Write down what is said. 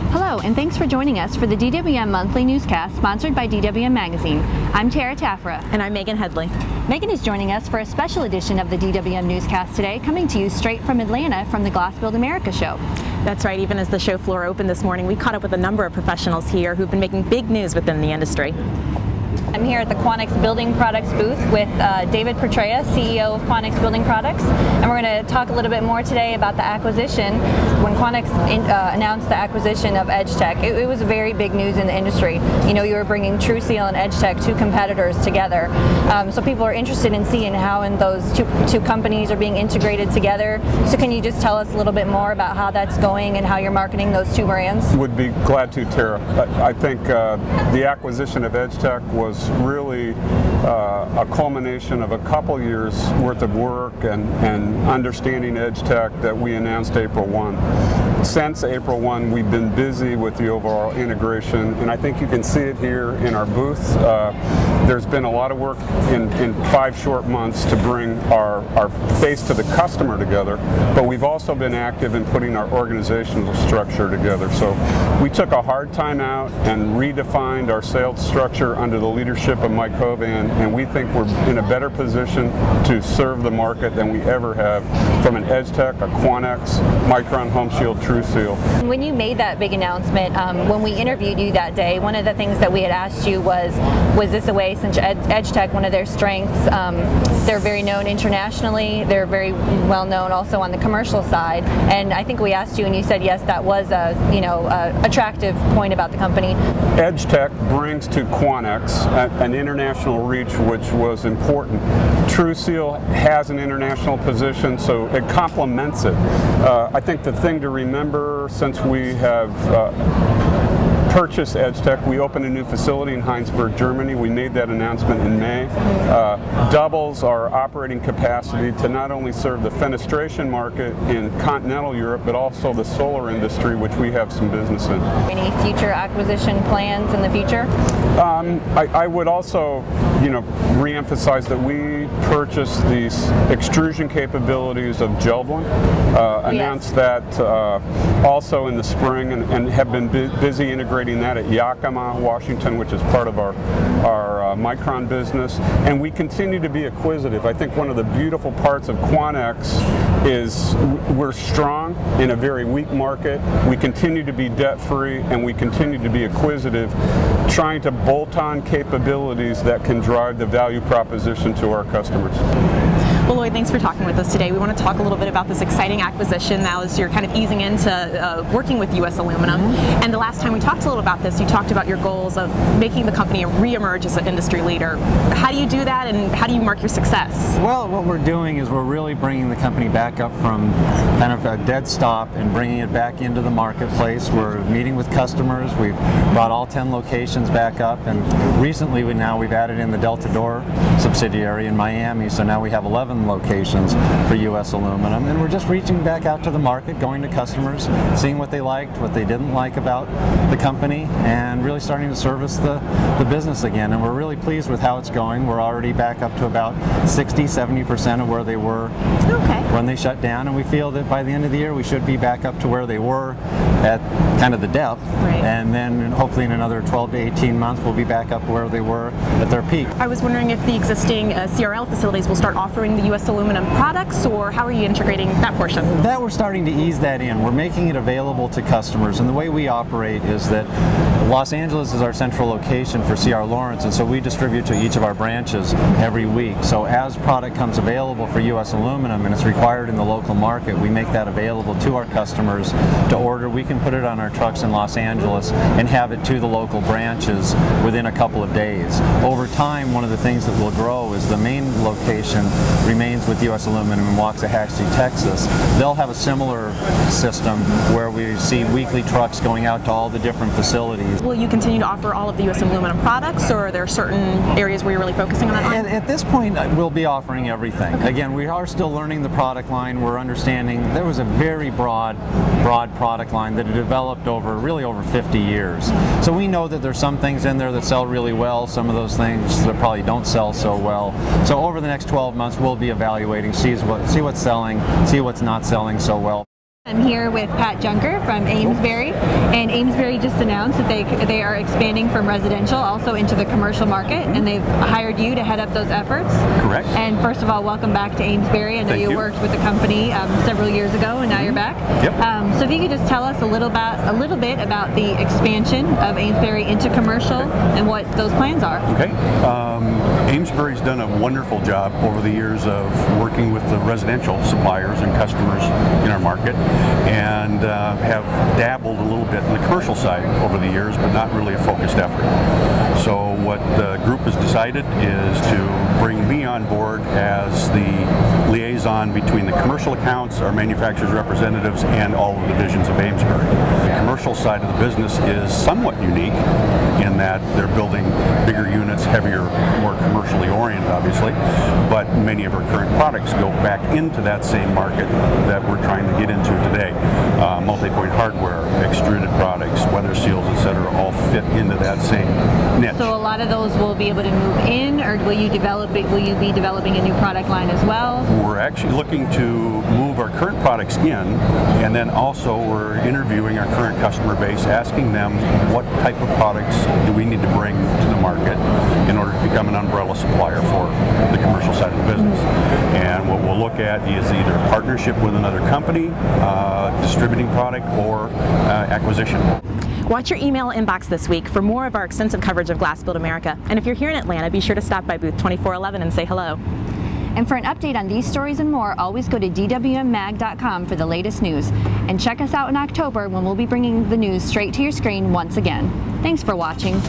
Hello, and thanks for joining us for the DWM Monthly Newscast sponsored by DWM Magazine. I'm Tara Taffra. And I'm Megan Headley. Megan is joining us for a special edition of the DWM Newscast today, coming to you straight from Atlanta from the Glass Build America show. That's right, even as the show floor opened this morning, we caught up with a number of professionals here who've been making big news within the industry. I'm here at the Quanex Building Products booth with David Petraea, CEO of Quanex Building Products, and we're going to talk a little bit more today about the acquisition. When Quanex announced the acquisition of EdgeTech, it was very big news in the industry. You know, you were bringing TrueSeal and EdgeTech, two competitors, together. So people are interested in seeing how those two companies are being integrated together. So can you just tell us a little bit more about how that's going and how you're marketing those two brands? Would be glad to, Tara. I think the acquisition of EdgeTech was really a culmination of a couple years worth of work and understanding EdgeTech that we announced April 1. Since April 1, we've been busy with the overall integration, and I think you can see it here in our booth. There's been a lot of work in 5 short months to bring our face to the customer together, but we've also been active in putting our organizational structure together. So we took a hard time out and redefined our sales structure under the leadership of Mike Hovan, and we think we're in a better position to serve the market than we ever have from an EdgeTech, a Quanex, Micron Home Shield, TrueSeal. When you made that big announcement, when we interviewed you that day, one of the things that we had asked you was this a way, since EdgeTech, one of their strengths, they're very known internationally, they're very well known also on the commercial side, and I think we asked you and you said yes, that was a attractive point about the company. EdgeTech brings to Quanex an international reach, which was important. TrueSeal has an international position, so it complements it. I think the thing to remember, since we have purchased EdgeTech, we opened a new facility in Heinsberg, Germany. We made that announcement in May. Doubles our operating capacity to not only serve the fenestration market in continental Europe, but also the solar industry, which we have some business in. Any future acquisition plans in the future? I would also, re-emphasize that we purchased these extrusion capabilities of Geldwin. Announced that also in the spring, and have been busy integrating that at Yakima, Washington, which is part of our Micron business. And we continue to be acquisitive. I think one of the beautiful parts of Quanex is we're strong in a very weak market. We continue to be debt-free, and we continue to be acquisitive, trying to bolt on capabilities that can drive the value proposition to our customers. Well, Lloyd, thanks for talking with us today. We want to talk a little bit about this exciting acquisition now as you're kind of easing into working with U.S. Aluminum. And the last time we talked a little about this, you talked about your goals of making the company re-emerge as an industry leader. How do you do that, and how do you mark your success? Well, what we're doing is we're really bringing the company back up from kind of a dead stop and bringing it back into the marketplace. We're meeting with customers. We've brought all 10 locations back up, and recently we've added in the Delta Door subsidiary in Miami, so now we have 11 locations for U.S. Aluminum, and we're just reaching back out to the market, going to customers, seeing what they liked, what they didn't like about the company, and really starting to service the business again. And we're really pleased with how it's going. We're already back up to about 60–70% of where they were when they shut down, and we feel that by the end of the year we should be back up to where they were at kind of the depth, and then hopefully in another 12 to 18 months we'll be back up where they were at their peak. I was wondering if the existing CRL facilities will start offering the U.S. Aluminum products, or how are you integrating that portion? That we're starting to ease that in. We're making it available to customers, and the way we operate is that Los Angeles is our central location for C.R. Lawrence, and so we distribute to each of our branches every week. So as product comes available for U.S. Aluminum and it's required in the local market, we make that available to our customers to order. We can put it on our trucks in Los Angeles and have it to the local branches within a couple of days. Over time, one of the things that will grow is the main location remains with U.S. Aluminum in Waxahachie, Texas. They'll have a similar system where we see weekly trucks going out to all the different facilities. Will you continue to offer all of the U.S. Aluminum products, or are there certain areas where you're really focusing on that line? At this point, we'll be offering everything. Okay. Again, we are still learning the product line. We're understanding there was a very broad product line that had developed over 50 years. So we know that there's some things in there that sell really well, some of those things that probably don't sell so well. So over the next 12 months, we'll be evaluating, see what's selling, see what's not selling so well. I'm here with Pat Junker from Amesbury, and Amesbury just announced that they are expanding from residential also into the commercial market, and they've hired you to head up those efforts. Correct. And first of all, welcome back to Amesbury. I know you worked with the company several years ago, and now you're back. Yep. So if you could just tell us a little bit about the expansion of Amesbury into commercial and what those plans are. Okay. Amesbury's done a wonderful job over the years of working with the residential suppliers and customers in our market, and have dabbled a little bit in the commercial side over the years, but not really a focused effort. So what the group has decided is to bring me on board as the liaison between the commercial accounts, our manufacturers representatives, and all the divisions of Amesbury. The commercial side of the business is somewhat unique in that they're building bigger units, heavier, more commercially oriented, obviously, but many of our current products go back into that same market that we're trying to get into today. Multi-point hardware, extruded products, weather seals, etc., all fit into that same niche. So a lot of those will be able to move in, or will you be developing a new product line as well? We're actually looking to move our current products in, and then also we're interviewing our current customer base, asking them what type of products do we need to bring to the market in order to become an umbrella supplier for the commercial side of the business. And what we'll look at is either a partnership with another company, distributing product, or acquisition. Watch your email inbox this week for more of our extensive coverage of Glass Build America. And if you're here in Atlanta, be sure to stop by booth 2411 and say hello. And for an update on these stories and more, always go to DWMmag.com for the latest news. And check us out in October when we'll be bringing the news straight to your screen once again. Thanks for watching.